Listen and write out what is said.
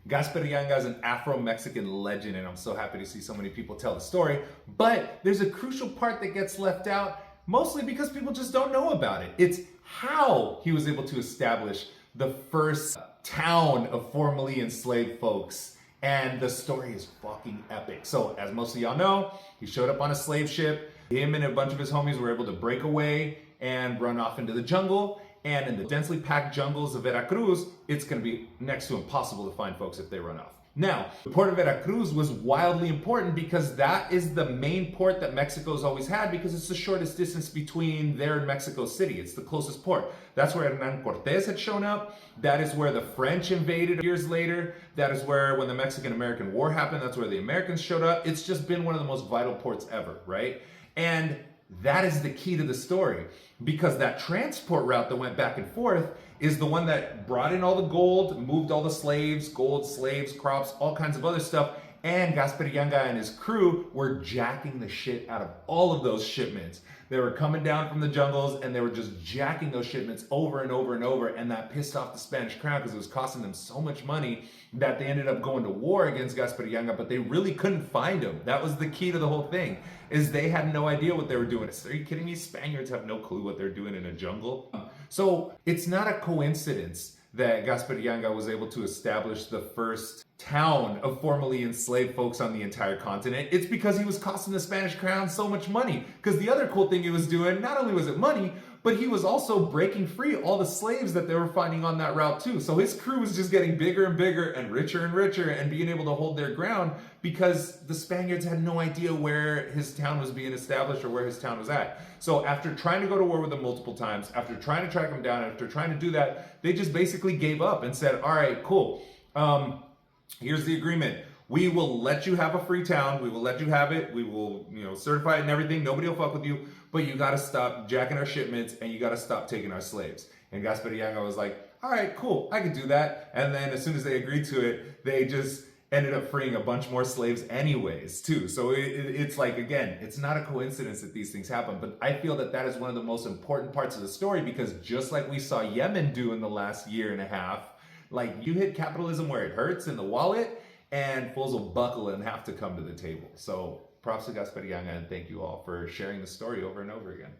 Gaspar Yanga is an Afro-Mexican legend, and I'm so happy to see so many people tell the story. But there's a crucial part that gets left out, mostly because people just don't know about it. It's how he was able to establish the first town of formerly enslaved folks. And the story is fucking epic. So, as most of y'all know, he showed up on a slave ship. Him and a bunch of his homies were able to break away and run off into the jungle. And in the densely packed jungles of Veracruz, it's going to be next to impossible to find folks if they run off. Now, the port of Veracruz was wildly important because that is the main port that Mexico's always had, because it's the shortest distance between there and Mexico City. It's the closest port. That's where Hernan Cortez had shown up. That is where the French invaded years later. That is where, when the Mexican-American War happened, that's where the Americans showed up. It's just been one of the most vital ports ever, right? And that is the key to the story, because that transport route that went back and forth is the one that brought in all the gold, moved all the slaves, gold, slaves, crops, all kinds of other stuff. And Gaspar Yanga and his crew were jacking the shit out of all of those shipments. They were coming down from the jungles and they were just jacking those shipments over and over and over. And that pissed off the Spanish crown because it was costing them so much money that they ended up going to war against Gaspar Yanga, but they really couldn't find him. That was the key to the whole thing, is they had no idea what they were doing. Are you kidding me? Spaniards have no clue what they're doing in a jungle. So it's not a coincidence that Gaspar Yanga was able to establish the first town of formerly enslaved folks on the entire continent. It's because he was costing the Spanish crown so much money. Because the other cool thing he was doing, not only was it money, but he was also breaking free all the slaves that they were finding on that route too. So his crew was just getting bigger and bigger and richer and being able to hold their ground, because the Spaniards had no idea where his town was being established or where his town was at. So after trying to go to war with him multiple times, after trying to track him down, after trying to do that, they just basically gave up and said, all right, cool. Here's the agreement. We will let you have a free town. We will let you have it. We will, certify it and everything. Nobody will fuck with you, but you got to stop jacking our shipments and you got to stop taking our slaves. And Gaspar Yanga was like, all right, cool, I can do that. And then as soon as they agreed to it, they just ended up freeing a bunch more slaves anyways, too. So it's like, again, it's not a coincidence that these things happen, but I feel that that is one of the most important parts of the story, because just like we saw Yemen do in the last year and a half, like, you hit capitalism where it hurts in the wallet, and fools will buckle and have to come to the table. So props to Gaspar Yanga, and thank you all for sharing the story over and over again.